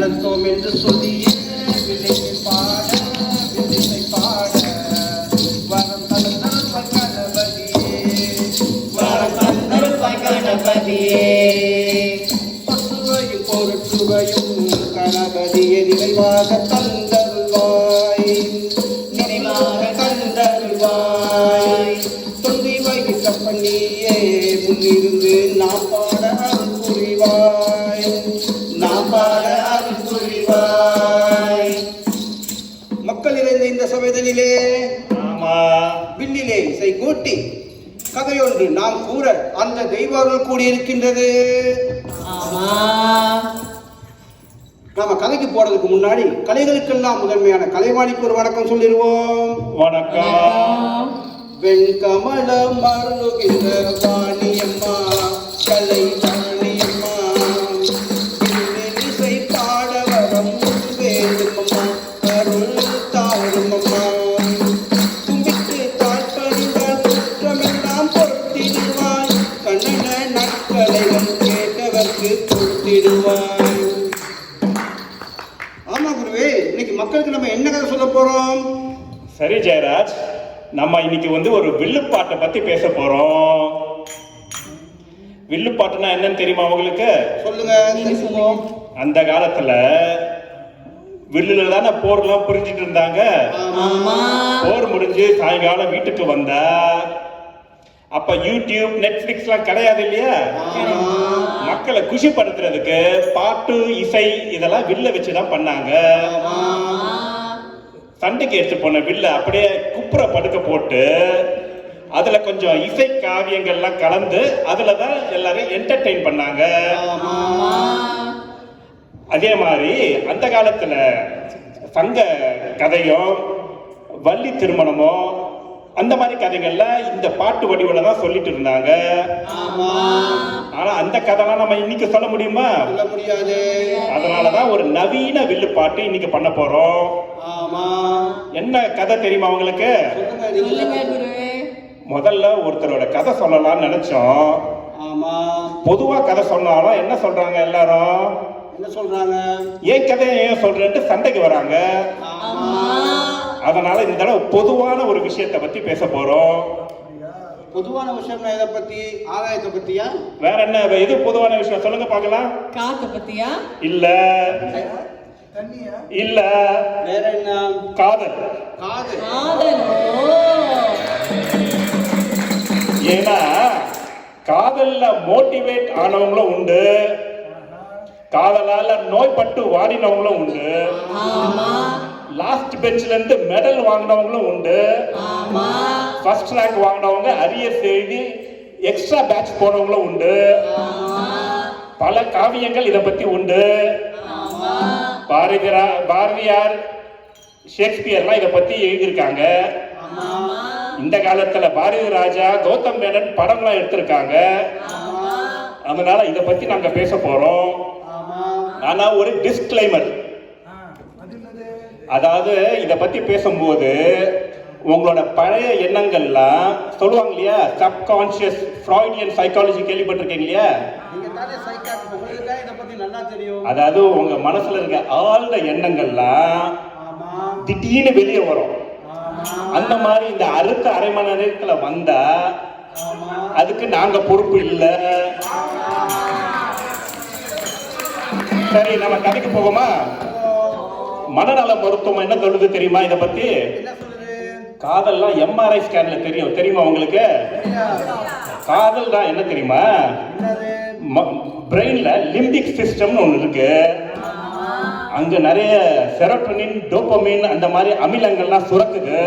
நடத்தோம் என்று சொல்லிய வில்லை பாட வில்லை பாட வரம் தந்தருள்வாய் கணபதியே வரம் தந்தருள்வாய் கணபதியே பசுவையும் பொருட்டுவையும் கணபதியே நிறைவாக தந்தருள்வாய் நிறைவாக தந்தருள்வாய் தொந்தி வைகின்ற பண்ணியே முன்னிருந்து நாம் பாட அருள் புரிவாய் நாம் பாட அருள் புரிவாய். மக்கள் நிறைந்த இந்த சபைதனிலே வில்லிலே இசை கூட்டி கதையொன்று நாம் கூற அந்த தெய்வங்கள் கூடியிருக்கின்றது. நாம கதைக்கு போறதுக்கு முன்னாடி கலைகளுக்கெல்லாம் முதன்மையான கலைவாணிக்கு ஒரு வணக்கம் சொல்லிடுவோம். வணக்கம். வெண்கமலம் மருளுகின்ற வாணியம்மா கலை வாணியம்மா இசை பாட வரம் வேண்டுமம்மா அருள் தாருமம்மா கும்பிட்டு தாழ்பணிந்தால் குற்றமெல்லாம் பொறுத்திடுவாய் கண்ணன நற்கலைகள் கேட்டவர்க்கு கொடுத்திடுவாய். ஆமா குருவே, இன்னைக்கு மக்களுக்கு நம்ம என்ன கதை சொல்ல போறோம்? சரி ஜெயராஜ், நம்ம இன்னைக்கு ஒரு வில்லுப்பாட்டை பத்தி பேச போறோம். வில்லுப்பாட்டுனா என்னன்னு தெரியுமா உங்களுக்கு? சொல்லுங்க. அந்த காலத்துல வில்லுல தானே போர்லாம் புரிஞ்சிட்டு இருந்தாங்க. போர் முடிஞ்சு சாயங்காலம் வீட்டுக்கு வந்தா அப்ப யூடியூப் நெட்ஃபிளிக்ஸ்லாம் கிடையாது இல்லையா? மக்களை குஷிப்படுத்துறதுக்கு பாட்டு இசை இதெல்லாம் வில்ல வச்சுதான் பண்ணாங்க. சண்டைக்கு எடுத்து போன வில்ல அப்படியே குப்புற படுக்க போட்டு அதுல கொஞ்சம் இசை காவியங்கள்லாம் கலந்து அதுலதான் எல்லாரும் என்டர்டெயின் பண்ணாங்க. அதே மாதிரி அந்த காலத்துல சங்க கதையும் வள்ளி திருமணமும் அந்த மாதிரி கதைகள்லாம் இந்த பாட்டு வடிவில் தான் சொல்லிட்டு இருந்தாங்க. ஆனா அந்த கதைலாம் நம்ம இன்னைக்கு சொல்ல முடியுமா? சொல்ல முடியாது. அதனாலதான் ஒரு நவீன வில்லு பாட்டு இன்னைக்கு பண்ண போறோம். என்ன கதை தெரியுமா உங்களுக்கு? முதல்ல ஒருத்தரோட கதை சொல்லலாம்னு நினைச்சோம். பொதுவா கதை சொன்னாலும் என்ன சொல்றாங்க எல்லாரும்? என்ன சொல்றாங்க? ஏன் கதையை ஏன் சொல்றேன்ட்டு சண்டைக்கு வராங்க. அதனால இந்த தடவை பொதுவான ஒரு விஷயத்தை பத்தி பேச போறோம். பொதுவான விஷயம் எதை பத்தி? ஆகாயத்தை பத்தியா? வேற என்ன? எது பொதுவான விஷயம் சொல்லுங்க பார்க்கலாம். காத்த பத்தியா? இல்ல இல்ல. வேற என்ன? காதல். ஏன்னா காதல்ல மோட்டிவேட் ஆனவங்களும் உண்டு, காதலால நோய்பட்டு வாடினவங்களும் உண்டு, லாஸ்ட் பெஞ்ச்ல இருந்து மெடல் வாங்கினவங்களும் உண்டு, ஃபர்ஸ்ட் ரேங்க் வாங்கினவங்க அரியர்ஸ் எழுதி எக்ஸ்ட்ரா பேட்ச் போனவங்களும் உண்டு. பல காவியங்கள் இதை பத்தி உண்டு. பாரதியார், ஷேக்ஸ்பியர்லாம் இதை பத்தி எழுதியிருக்காங்க. இந்த காலத்துல பாரதி ராஜா, கௌதம் மேனன் படம்லாம் எடுத்திருக்காங்க. அதனால இதை பத்தி நாங்க பேச போறோம். ஆனா ஒரு டிஸ்க்ளைமர், அதாவது இதை பத்தி பேசும்போது உங்களோட பழைய எண்ணங்கள்லாம் சொல்லுவாங்க இல்லையா, சப்கான்ஷியஸ் ஃப்ராய்டியன் சைக்காலஜி கேள்விப்பட்டிருக்கீங்க இல்லையா? அதாவது உங்க மனசுல இருக்க ஆழ்ந்த எண்ணங்கள்லாம் திடீர்னு வெளியே வரும். அந்த மாதிரி இந்த அடுத்த அரை மணி நேரத்துல வந்தா அதுக்கு நாங்க பொறுப்பு இல்லை. சரி, நம்ம கதைக்கு போவோமா? மனநல மருத்துவம் என்ன சொல்லுது தெரியுமா இதை பத்தி? காதல்லாம் எம்ஆர்ஐ ஸ்கேன்ல தெரியுமா உங்களுக்கு? காதல் தான் என்ன தெரியுமா? பிரெயின்ல லிம்பிக் சிஸ்டம்னு ஒண்ணு இருக்கு. அங்க நிறைய செரோட்டோனின், டோபமைன் அந்த மாதிரி அமிலங்கள்லாம் சுரக்குது.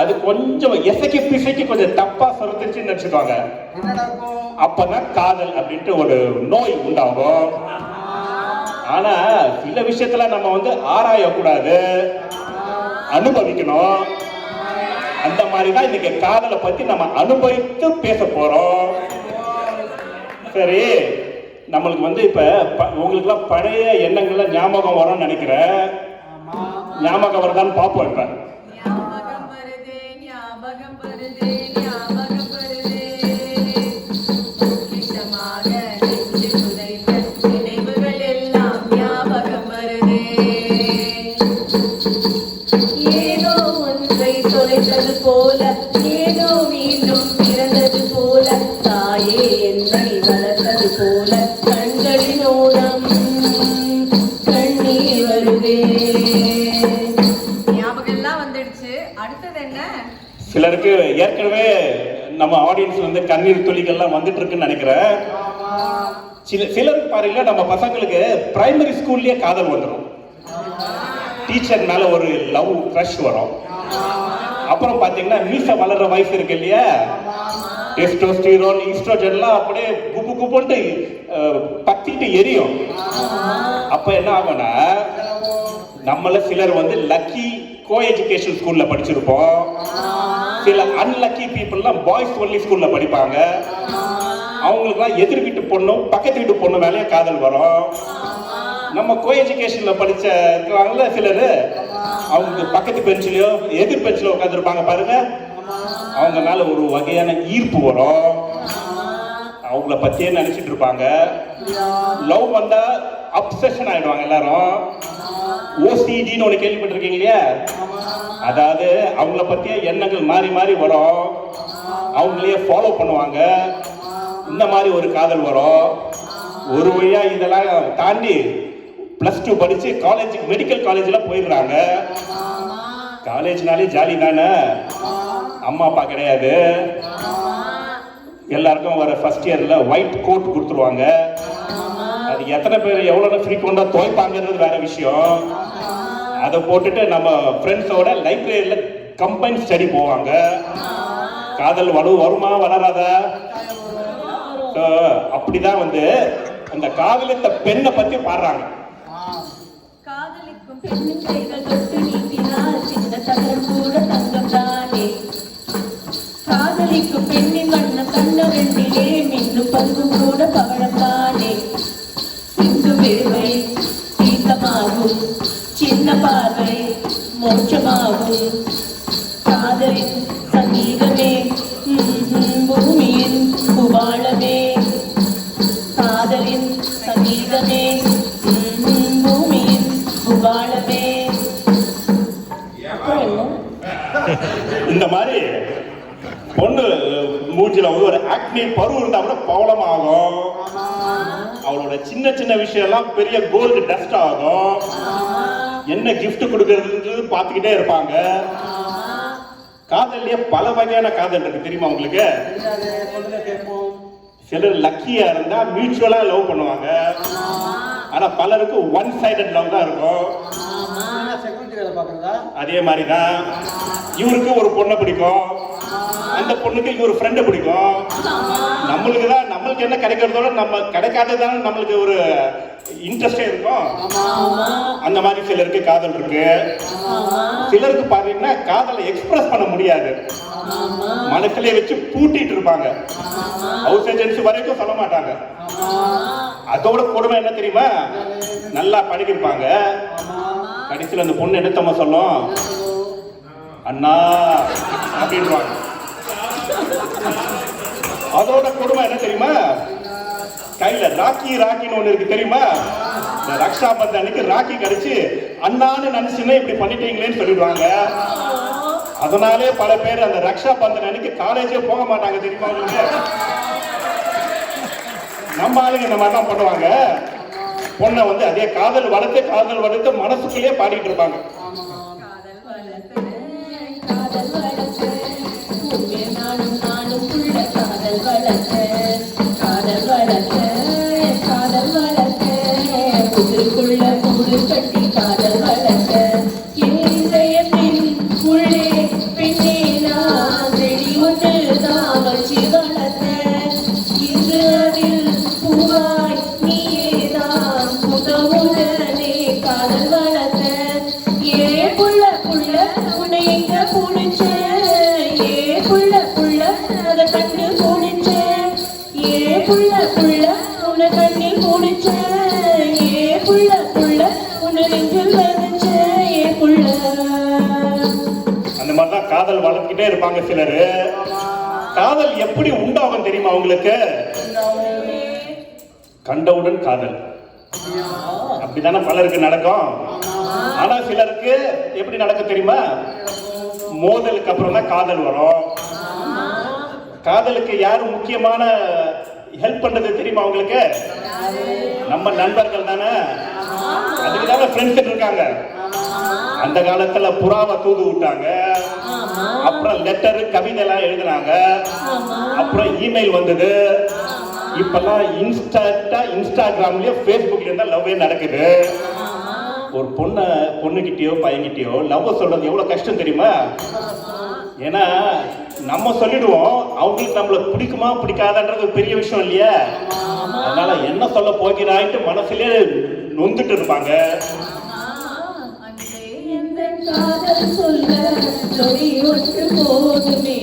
அது கொஞ்சம் எசைக்கு பிசைக்கு கொஞ்சம் தப்பா சுரந்துச்சுன்னு நினைச்சுக்கோங்க. அப்பதான் காதல் அப்படின்ட்டு ஒரு நோய் உண்டாகும். ஆனா சில விஷயத்துல நம்ம ஆராயக்கூடாது, அனுபவிக்கணும். அந்த மாதிரிதான் இன்னைக்கு காதலை பத்தி நம்ம அனுபவித்து பேச போறோம். சரி, நம்மளுக்கு இப்ப உங்களுக்கு எல்லாம் பழைய எண்ணங்கள்ல ஞாபகம் வரும்னு நினைக்கிறேன். ஞாபகம் வருதான்னு பாப்போம். இப்ப நினைவுகள் எல்லாம் ஞாபகம் ஏதோ ஒன்றை தொலைத்தது போல ஏதோ மீண்டும் பிறந்தது போல தாயே என்னை வளர்த்தது போல கண்களின் ஓரம் கண்ணீர் வருதே. ஞாபகம் எல்லாம் வந்துடுச்சு. அடுத்தது என்ன? சிலருக்கு ஏற்கனவே நம்ம ஆடியன்ஸ் வந்து கண்ணீர் துளிகள்லாம் வந்துட்டு இருக்குன்னு நினைக்கிறேன். சிலருக்கு பாருங்க, நம்ம பசங்களுக்கு பிரைமரி ஸ்கூல்லயே காதல் வந்துடும். டீச்சர் மேல ஒரு லவ் க்ரஷ் வரும். அப்புறம் பாத்தீங்கன்னா மீச வளர்ற வயசு இருக்கு இல்லையா, டெஸ்டோஸ்டிரோன் ஈஸ்ட்ரோஜன்லாம் அப்படியே குப்பு குப்புன்ட்டு பத்திட்டு எரியும். அப்ப என்ன ஆகும்னா, நம்மள சிலர் வந்து லக்கி கோ எஜுகேஷன் ஸ்கூல்ல படிச்சிருப்போம். சில அன்லக்கி பீப்புள்லாம் பாய்ஸ் ஒன்லி ஸ்கூல்ல படிப்பாங்க. அவங்களுக்குலாம் எதிர் வீட்டு பொண்ணும் பக்கத்து வீட்டு பொண்ணு மேலேயே காதல் வரும். நம்ம கோ எஜுகேஷன்ல படிச்ச இருக்கிறாங்கல்ல சிலர், அவங்க பக்கத்து பெஞ்சிலையோ எதிர் பெஞ்சிலோ உட்காந்துருப்பாங்க பாருங்க, அவங்க மேல ஒரு வகையான ஈர்ப்பு வரும். அவங்கள பத்தியே நினைச்சிட்டு இருப்பாங்க. லவ் வந்தா அப்சஷன் ஆயிடுவாங்க எல்லாரும். ஓசிடின்னு ஒண்ணு கேள்விப்பட்டிருக்கீங்க இல்லையா, அதாவது அவங்கள பத்திய எண்ணங்கள் மாறி மாறி வரும். அவங்களையே ஃபாலோ பண்ணுவாங்க. இந்த மாதிரி ஒரு காதல் வரும். ஒரு வழியா இதெல்லாம் தாண்டி +2 படிச்சு காலேஜ் மெடிக்கல் காலேஜ்ல போயிடுறாங்க. காலேஜ்னாலே ஜாலி தானே, அம்மா அப்பா கிடையாது. எல்லாருக்கும் வர ஃபர்ஸ்ட் இயர்ல ஒயிட் கோட் கொடுத்துருவாங்க. அது எத்தனை பேர் எவ்வளவு ஃப்ரீக்வெண்டா துவைப்பாங்கிறது வேற விஷயம். அதை போட்டுட்டு நம்ம ஃப்ரெண்ட்ஸோட லைப்ரரியில கம்பைன் ஸ்டடி போவாங்க. காதல் வருமா வளராதா? அப்படிதான் வந்து அந்த காதலித்த பெண்ணை பத்தி பாடுறாங்க. காதலிக்கும் பெண்ணின் கைகள் தொட்டு நீட்டினால் சின்ன தகரம் கூட தங்கம் தானே. காதலிக்கும் பெண்ணின் வண்ணம் கண்ணவெண்ணிலே மின்னும் பங்கும் கூட பவழம் தானே. சிந்து வேர்வை தீர்த்தமாகும், சின்ன பார்வை மோட்சமாகும். காதலின் சங்கீதமே பூமியின் புவாளமே. காதலின் சங்கீதமே பூமியின் புவாளமே. இந்த மாதிரி பொண்ணு மூஞ்சில வந்து ஒரு ஆக்னி பரு இருந்தா கூட பவளமாகும். அவளோட சின்ன சின்ன விஷயம் எல்லாம் பெரிய கோல்டு டஸ்ட் ஆகும். என்ன கிஃப்ட் கொடுக்கறதுன்றது பார்த்துக்கிட்டே இருப்பாங்க. காதல்லையே பல வகையான காதல் இருக்கு தெரியுமா உங்களுக்கு? சிலர் லக்கியா இருந்தா மியூச்சுவலா லவ் பண்ணுவாங்க. ஆனா பலருக்கு ஒன் சைடட் லவ் தான் இருக்கும். அதே மாதிரிதான் இவருக்கு ஒரு பொண்ணை பிடிக்கும், அந்த பொண்ணுக்கு இவர் ஃப்ரெண்டை பிடிக்கும். நம்மளுக்கு என்ன கிடைக்கிறதோட நம்ம கிடைக்காததான் நம்மளுக்கு ஒரு இன்ட்ரெஸ்டே இருக்கும். அந்த மாதிரி சிலருக்கு காதல் இருக்கு. சிலருக்கு பாத்தீங்கன்னா காதலை எக்ஸ்பிரஸ் பண்ண முடியாது, மனசுலயே வச்சு பூட்டிட்டு இருப்பாங்க. ஹவுஸ் ஏஜென்சி வரைக்கும் சொல்ல மாட்டாங்க. அதோட கொடுமை என்ன தெரியுமா, நல்லா படிக்கிருப்பாங்க, கடைசியில் அந்த பொண்ணு எடுத்தமா சொல்லும் அண்ணா அப்படின்வாங்க. அதோட கொடுமை என்ன தெரியுமா, கையில ராக்கின்னு ஒண்ணு இருக்கு தெரியுமா, இந்த ரக்ஷா பந்தன் அன்னைக்கு ராக்கி கிடைச்சு அண்ணான்னு நினைச்சுன்னா இப்படி பண்ணிட்டீங்களேன்னு சொல்லிடுவாங்க. அதனாலே பல பேர் அந்த ரக்ஷா பந்தன் அன்னைக்கு காலேஜே போக மாட்டாங்க தெரியுமா உங்களுக்கு? நம்ம ஆளுங்க இந்த மாதிரி தான் பண்ணுவாங்க. பொண்ணை வந்து அதே காதல் வளர்த்து மனசுக்குள்ளேயே பாடிட்டு இருப்பாங்க. அந்த மாதிரிதான் காதல் வளர்த்துக்கிட்டே இருப்பாங்க சிலரு. காதல் எப்படி உண்டாகும் தெரியுமா உங்களுக்கு? கண்டவுடன் காதல் அப்படித்தானே பலருக்கு நடக்கும். ஆனா சிலருக்கு எப்படி நடக்கும் தெரியுமா, மோதலுக்கு அப்புறம் தான் காதல் வரும். காதலுக்கு யாரு முக்கியமான ஹெல்ப் பண்றது தெரியுமா உங்களுக்கு? நம்ம நண்பர்கள் தானே. அதுக்கு தானே ஃப்ரெண்ட்ஸ் இருக்காங்க. அந்த காலத்துல புறாவை தூது விட்டாங்க, அப்புறம் லெட்டர் கவிதை எல்லாம் எழுதினாங்க, அப்புறம் இமெயில் வந்தது. இப்பெல்லாம் இன்ஸ்டாகிராம்லயும் ஃபேஸ்புக்லயும் தான் லவ்வே நடக்குது. ஒரு பொண்ணுகிட்டயோ பையன்கிட்டயோ லவ் சொல்றது எவ்வளவு கஷ்டம் தெரியுமா? ஏன்னா நம்ம சொல்லிடுவோம், அவங்களுக்கு நம்மள பிடிக்குமா பிடிக்காதன்றது ஒரு பெரிய விஷயம் இல்லையா? அதனால என்ன சொல்ல போகிறான்ட்டு மனசுலயே நொந்துட்டு இருப்பாங்க. காதல் சொல்ல நொடி ஒன்று போதுமே,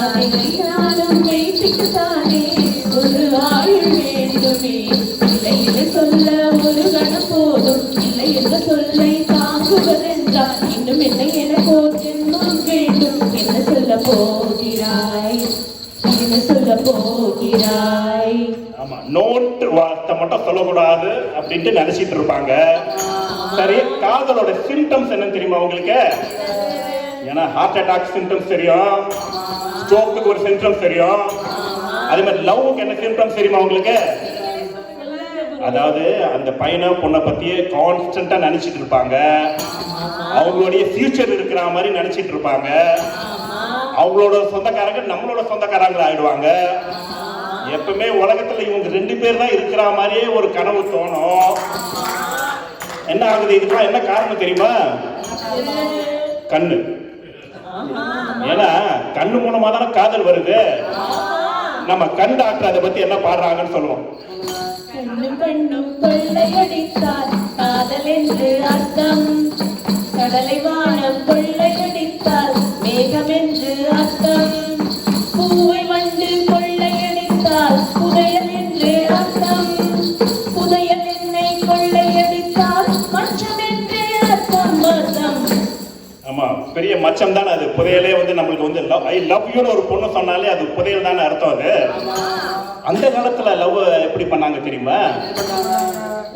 அதை நானும் வைத்துக்குத்தானே ஒரு ஆயுள் வேண்டுமே. இல்லை என்று சொல்ல ஒரு கணம் போதும், இல்லை என்ற சொல்லை தாங்குவதென்றால் இன்னும் என்ன எனக்கோ ஜென்மம் வேண்டும். என்ன சொல்ல போகிறாய், என்ன சொல்ல போகிறாய்? ஆமா, நோட்டு வார்த்தை மட்டும் சொல்லக்கூடாது அப்படின்ட்டு நினைச்சிட்டு இருப்பாங்க. சரி, காதலோட சிம்டம்ஸ் என்ன தெரியுமா உங்களுக்கு? ஏன்னா ஹார்ட் அட்டாக் சிம்டம்ஸ் தெரியும், ஸ்ட்ரோக்கு ஒரு சிம்டம்ஸ் தெரியும், அதே மாதிரி லவ்வுக்கு என்ன சிம்டம்ஸ் தெரியுமா உங்களுக்கு? அதாவது அந்த பையனை பொண்ணை பத்தியே கான்ஸ்டன்டா நினைச்சிட்டு இருப்பாங்க, அவங்களுடைய ஃபியூச்சர் இருக்கிற மாதிரி நினைச்சிட்டு இருப்பாங்க, அவங்களோட சொந்தக்காரங்க நம்மளோட சொந்தக்காரங்களா ஆயிடுவாங்க. எப்பவுமே உலகத்துல இவங்க 2 பேர் தான் இருக்கிற மாதிரியே ஒரு கனவு தோணும். என்ன ஆகுது? இதுக்கெல்லாம் என்ன காரணம் தெரியுமா? கண்ணு. ஏன்னா கண்ணு மூலமா தானே காதல் வருது. நம்ம கண் டாக்டர் அதை பத்தி என்ன பாடுறாங்கன்னு சொல்லுவோம். கண்ணும் கண்ணும் கொள்ளையடித்தால் காதல் என்று அர்த்தம், கடலை வானம் கொள்ளையடித்தால் மேகம் என்று அர்த்தம், பூவை வண்டு கொள்ளையடித்தால் புதையல் என்று அர்த்தம், புதையல் என்னை கொள்ளையடித்தால் மச்சம் என்று அர்த்தம். அர்த்தம் ஆமா, பெரிய மச்சம் தானே அது. புதையலே வந்து நம்மளுக்கு வந்து ஐ லவ் யூன்னு ஒரு பொண்ணு சொன்னாலே அது புதையல் தானே அர்த்தம். அது அந்த காலத்துல லவ் எப்படி பண்ணாங்க தெரியுமா?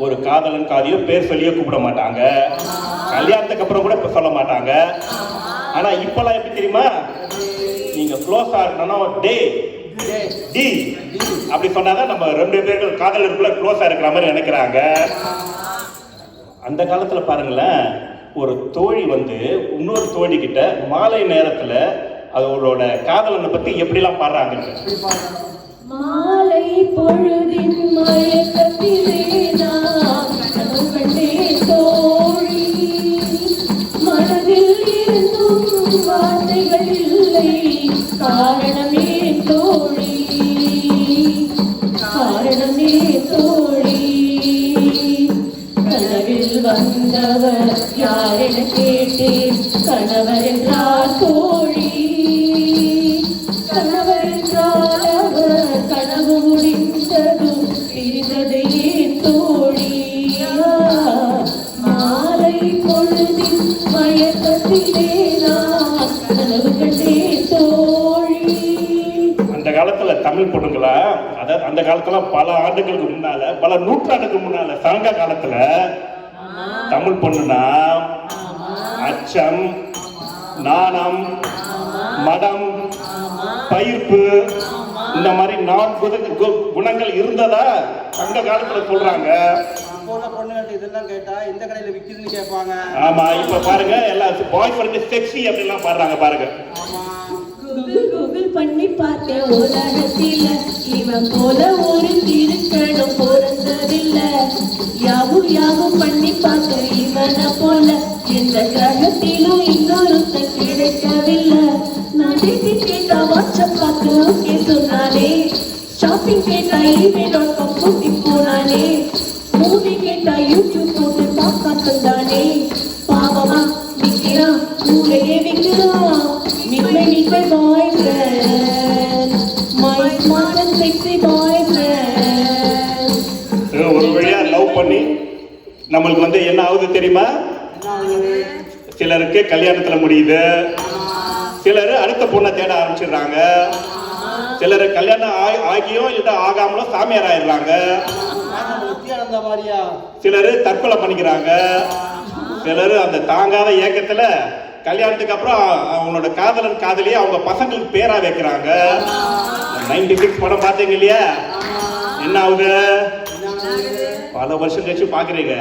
ஒரு காதலன் காதியோ பேர் சொல்லியோ கூப்பிட மாட்டாங்க, கல்யாணத்துக்கு அப்புறம் கூட இப்ப சொல்ல மாட்டாங்க. ஆனா இப்பெல்லாம் எப்படி தெரியுமா? நீங்க க்ளோஸா இருக்கணும், டே டி அப்படி சொன்னாதான் நம்ம 2 பேர்கள் காதலருக்குள்ள க்ளோஸா இருக்கிற மாதிரி நினைக்கிறாங்க. அந்த காலத்துல பாருங்களேன், ஒரு தோழி வந்து இன்னொரு தோழி கிட்ட மாலை நேரத்துல அவங்களோட காதலனை பத்தி எப்படிலாம் பாடுறாங்க. மாலை பொழுதின் மயக்கத்திலே நான் கனவு கண்டேன் தோழி, மனதில் இருந்தும் வார்த்தைகள் இல்லை, காரணமே தோழி, காரணமே தோழி. கனவில் வந்தவர் யார் என கேட்டேன், கணவர் என்றார் தோழி, கணவர் என்றால் அவர் கனவு முடிந்ததும் பிரிந்தது ஏன் தோழி. மாலை பொழுதின் மயக்கத்திலே நான் கனவு கண்டேன் தோழி. அந்த காலத்துல தமிழ் பொண்ணுங்களா, அதாவது அந்த காலத்துல பல ஆண்டுகளுக்கு முன்னால, பல நூற்றாண்டுக்கு முன்னால, சங்க காலத்துல தமிழ் பொண்ணுனா அச்சம், நாணம், மடம், பயிர்ப்பு, இந்த மாதிரி 4 குணங்கள் இருந்ததா அந்த காலத்துல சொல்றாங்க. பொண்ணுகிட்ட இதெல்லாம் கேட்டா இந்த கடையில விக்குதுன்னு கேட்பாங்க. ஆமா, இப்ப பாருங்க எல்லாம் பாய் ஃப்ரெண்ட் செக்ஸி அப்படிலாம் பாடுறாங்க பாருங்க. கூகுள் பண்ணி பார்த்தேன் ஒரு இடத்தில, இவன் போல ஒரு இருக்கணும் பிறந்ததில்ல, யாவும் யாவும் பண்ணி பார்த்தேன் இவனை போல எந்த கிரகத்திலும் இன்னொருத்தன் கிடைக்கவில்லை. நான் டேட்டிங் கேட்டா வாட்ஸ்அப் பார்த்து ஓகே சொன்னானே, ஷாப்பிங் கேட்டா email.com கூட்டி போனானே, மூவி கேட்டா யூடியூப் போட்டு பார்க்க தந்தானே, பாவமா விற்கிறான் ஊரையே விற்கிறான். Meet my boyfriend, my smart and sexy boyfriend. ஒரு வழியா லவ் பண்ணி நம்மளுக்கு வந்து என்ன ஆகுது தெரியுமா? சிலருக்கு கல்யாணத்துல முடியுது, சிலர் அடுத்த பொண்ணை தேட ஆரம்பிச்சிடுறாங்க, சிலர் கல்யாணம் ஆகியும் இல்ல ஆகாமலோ சாமியார் ஆயிடுறாங்க, சிலர் தற்கொலை பண்ணிக்கிறாங்க, சிலர் அந்த தாங்காத ஏக்கத்துல கல்யாணத்துக்கு அப்புறம் அவங்களோட காதலன் காதலியே அவங்க பசங்களுக்கு பேரா வைக்கிறாங்க. 96 படம் பார்த்தீங்க இல்லையா? என்ன ஆகுது? பல வருஷம் கழிச்சு பாக்குறீங்க.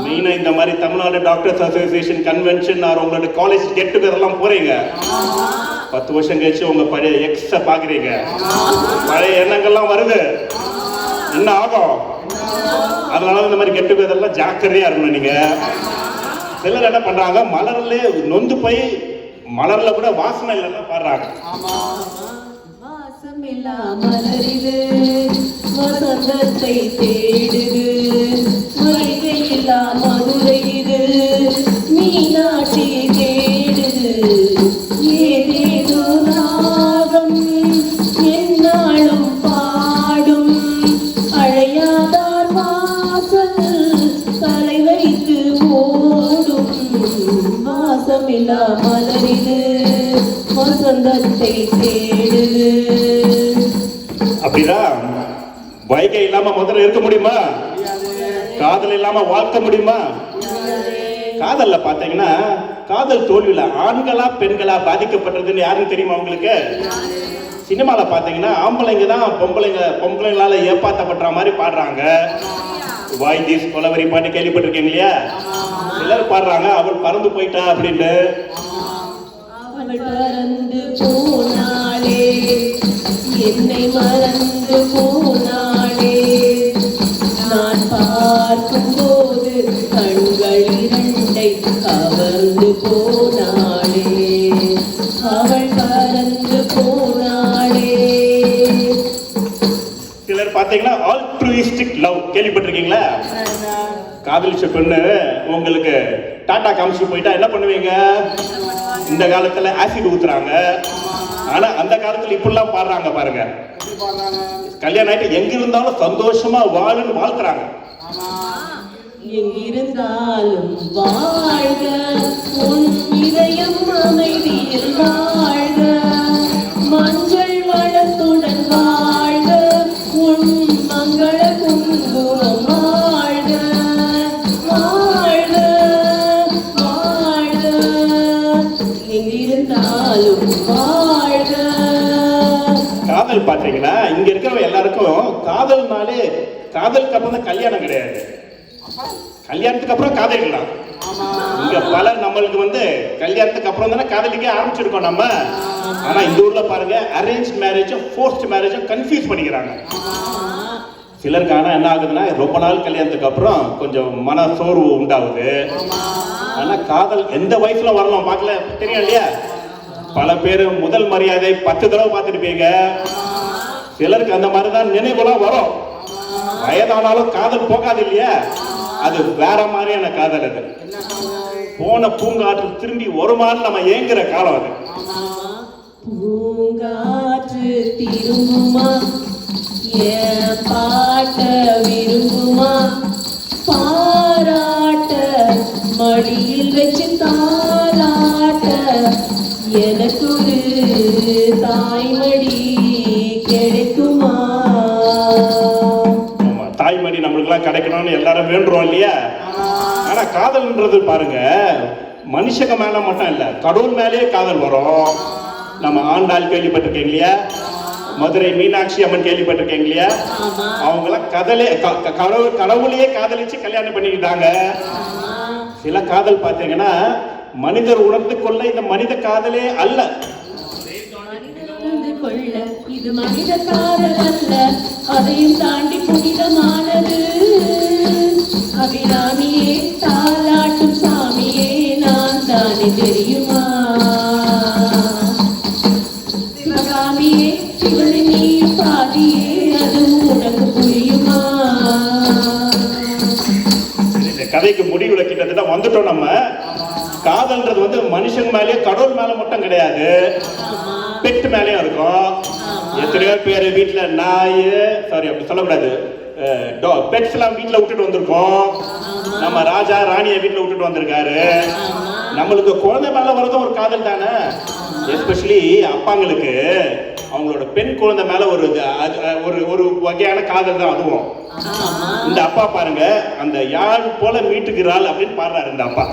மெயினா இந்த மாதிரி தமிழ்நாடு டாக்டர்ஸ் அசோசியேஷன் கன்வென்ஷன் உங்களோட காலேஜ் கெட் டுகெதர் எல்லாம் போறீங்க. 10 வருஷம் கழிச்சு உங்க பழைய எக்ஸ பாக்குறீங்க. பழைய எண்ணங்கள்லாம் வருது. என்ன ஆகும்? அதனால இந்த மாதிரி கெட் டுகெதர் எல்லாம் ஜாக்கிரதையா இருக்கணும் நீங்க. சிலர் என்ன பண்றாங்க, மலர்ல நொந்து போய் மலர்ல கூட வாசனை இல்லைன்னா பாடுறாங்க. வாசமில்லா மலரிது வசந்தத்தை தேடுது, வைகையில்லா மதுரை இது மீனாட்சி தேடுது. ஏதேதோ ராகம் என்னாலும் பாடும், அழையாதார் வாசல் தலை வைத்து ஓடும். வாசமில்லா மலரிது வசந்தத்தை தேடுது. அப்படிதான் வைகை இல்லாம முதல்ல இருக்க முடியுமா? காதல் இல்லாம வாழ்க்க முடியுமா? காதல்ல பாத்தீங்கன்னா காதல் தோல்வியில ஆண்களா பெண்களா பாதிக்கப்பட்டதுன்னு யாருன்னு தெரியுமா உங்களுக்கு? சினிமால பாத்தீங்கன்னா ஆம்பளைங்க தான் பொம்பளைங்களால ஏப்பாத்தப்படுற மாதிரி பாடுறாங்க. வாய் தீஸ் கொலவரி பாட்டு கேள்விப்பட்டிருக்கீங்க இல்லையா? சிலர் பாடுறாங்க அவள் பறந்து போயிட்டா அப்படின்னு. அவள் பறந்து போனாளே, என்னை மறந்து போனாளே, நான் பார்க்கும் போது கண்கள் இரண்டை கவர்ந்து போனாளே, அவள் பறந்து போனாளே. சிலர் பாத்தீங்கன்னா ஆல்ட்ருயிஸ்டிக் லவ் கேள்விப்பட்டிருக்கீங்களா? காதலிச்ச பெண்ணு உங்களுக்கு டாடா காமிச்சு போயிட்டா என்ன பண்ணுவீங்க? இந்த காலத்துல ஆசிட் ஊத்துறாங்க. ஆனா அந்த காலத்துல இப்படிலாம் பாடுறாங்க பாருங்க. கல்யாணம் ஆயிட்டு எங்க இருந்தாலும் சந்தோஷமா வாழுன்னு வாழ்த்துறாங்க. எங்கிருந்தாலும் வாழ்க, உன் இதயம் அமைதியில் வாழ்க, மஞ்சள் வளத்துடன் வாழ்க, உன் மங்கள குங்குமம் வாழ்க, வாழ்க வாழ்க, எங்கிருந்தாலும் வாழ்க. காதல் பாத்தீங்கன்னா இங்க இருக்கிற எல்லாருக்கும் காதல்னாலே காதலுக்கு அப்புறம் தான் கல்யாணம் கிடையாது. கல்யாணத்துக்கு அப்புறம் காதலிக்கலாம். இங்க பலர் நம்மளுக்கு கல்யாணத்துக்கு அப்புறம் தானே காதலிக்க ஆரம்பிச்சிருக்கோம் நம்ம. ஆனா இந்த ஊர்ல பாருங்க அரேஞ்ச் மேரேஜும் ஃபோர்ஸ்ட் மேரேஜும் கன்ஃபியூஸ் பண்ணிக்கிறாங்க. சிலருக்கு ஆனா என்ன ஆகுதுன்னா ரொம்ப நாள் கல்யாணத்துக்கு அப்புறம் கொஞ்சம் மன சோர்வு உண்டாகுது. ஆனா காதல் எந்த வயசுல வரலாம் பார்க்கல தெரியும் இல்லையா? பல பேர் முதல் மரியாதை 10 தடவை பார்த்துருப்பீங்க. சிலருக்கு அந்த மாதிரிதான் நினைவுலாம் வரும். வயதானாலும் காதல் போகாது இல்லையா? அது வேற மாதிரியான காதல். அது போன பூங்காற்று திரும்பி ஒரு மாதிரி நம்ம ஏங்குற காலம் அது. பூங்காற்று திரும்புமா, என் பாட்ட விரும்புமா, பாராட்ட மடியில் வச்சு தாளாட்ட, எனக்கு ஒரு தாய்மடி கிடைக்குமா? தாய்மடி நம்மளுக்கெல்லாம் கிடைக்கணும்னு எல்லாரும் வேண்டுறோம் இல்லையா? ஆனா காதல்ன்றது பாருங்க மனுஷங்க மேல மட்டும் இல்ல, கடவுள் மேலேயே காதல் வரும். நம்ம ஆண்டாள் கேள்விப்பட்டிருக்கீங்க இல்லையா? மதுரை மீனாட்சி அம்மன் கேள்விப்பட்டிருக்கீங்க இல்லையா? அவங்களாம் கடவுளையே காதலிச்சு கல்யாணம் பண்ணிக்கிட்டாங்க. சில காதல் பார்த்தீங்கன்னா மனிதர் உணர்ந்து கொள்ள இந்த மனித காதலே அல்ல. இது மனித காதல் அல்ல, அதையும் தாண்டி புனிதமானது. அபிராமியே தாலாட்டும் சாமியே நான் தானே தெரியுமா? சிவகாமியே சிவனை நீ பாதியே அதுவும் உனக்கு புரியுமா? இந்த கதைக்கு முடிவுல கிட்டத்தட்ட வந்துட்டோம் நம்ம. காதல்ன்றது மனுஷங்க மேலேயே கடவுள் மேல மட்டும் கிடையாது, பெட் மேலேயும் இருக்கும். எத்தனையோ பேர் வீட்டுல நாய் அப்படி சொல்லக்கூடாது, பெட்ஸ் எல்லாம் வீட்டுல விட்டுட்டு வந்திருக்கோம். நம்ம ராஜா ராணியை வீட்டுல விட்டுட்டு வந்திருக்காரு. நம்மளுக்கு குழந்தை மேல வரதும் ஒரு காதல் தானே. எஸ்பெஷலி அப்பாங்களுக்கு அவங்களோட பெண் குழந்தை மேல ஒரு வகையான காதல் தான் அதுவும். இந்த அப்பா பாருங்க, அந்த யாழ் போல மீட்டுகிறாள் அப்படின்னு பாடுறாரு இந்த அப்பா.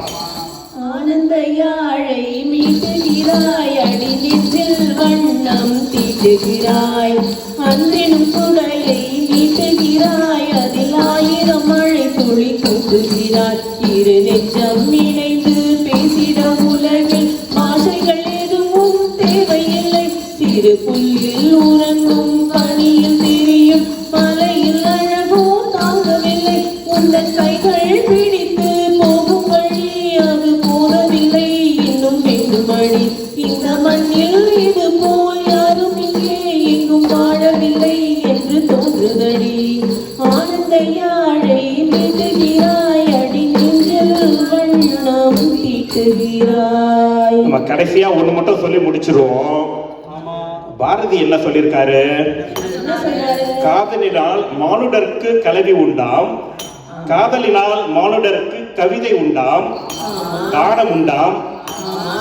ஆனந்த யாழை மீட்டுகிறாய், அடி நெஞ்சில் வண்ணம் தீட்டுகிறாய். அன்றினும் குடையை மீட்டுகிறாய், அதில் 1000 மழை துளி கூட்டுகிறாய். இரு நெஞ்சம் இணைந்து பேசிட உலகில் பாஷைகள் எதுவும் தேவையில்லை. சிறு புல்லில் உறங்கும் பனியில் திரியும் மலையில் அழகோ தாங்கவில்லை. உந்தன் கைகள் பிடித்து போகும் வழி அது போறதில்லை, இன்னும் வேண்டுமடி. இந்த மண்ணில் இது போல் யாரும் இங்கே எங்கும் வாழவில்லை என்று தோன்றுதடி. ஆனந்த யாழை மீட்டுகிறாய், அடி நெஞ்சில் வண்ணம் தீட்டுகிறாய். நம்ம கடைசியா ஒண்ணு மட்டும் சொல்லி முடிச்சிருவோம். பாரதி என்ன சொல்லியிருக்காரு? என்ன சொல்றாரு? காதலினால் மானுடருக்கு கலவி உண்டாம், காதலினால் மானுடருக்கு கவிதை உண்டாம், கானம் உண்டாம்,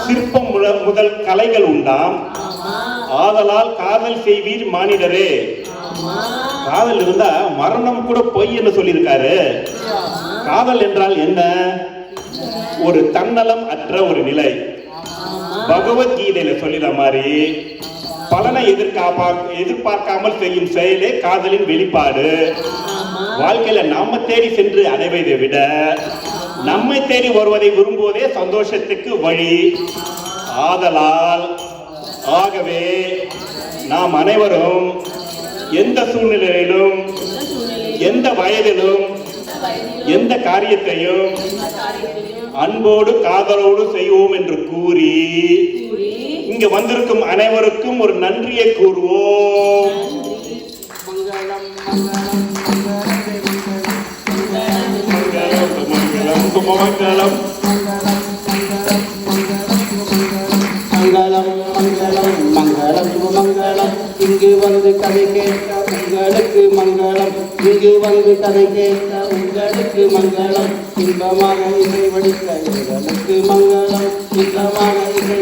சிற்பம் முதல் கலைகள் உண்டாம். ஆதலால் காதல் செய்வீர் மானிடரே. காதல் இருந்தா மரணம் கூட பொய் என்று சொல்லியிருக்காரு. காதல் என்றால் என்ன? ஒரு தன்னலம் அற்ற ஒரு நிலை. பகவத்கீதையில சொல்லிற மாதிரி பலனை எதிர்பார்க்காமல் செய்யும் செயலே காதலின் வெளிப்பாடு. வாழ்க்கையில நாம தேடி சென்று அடைவதை விட நம்மை தேடி வருவதை விரும்புவதே சந்தோஷத்துக்கு வழி. ஆகவே நாம் அனைவரும் எந்த சூழ்நிலையிலும், எந்த வயதிலும், எந்த காரியத்தையும் அன்போடு காதலோடு செய்வோம் என்று கூறி இங்கு வந்திருக்கும் அனைவருக்கும் ஒரு நன்றியை கூறுவோம். மங்களம் மங்களம் மங்களம் மங்களம் மங்களம் சுபமங்களம். இங்கு வந்து கதை கேட்க உங்களுக்கு மங்களம், இங்கு வந்து கதை கேட்க உங்களுக்கு மங்களம். இன்பமாக இசை வடிக்க எங்களுக்கு மங்களம், இன்பமாக இசை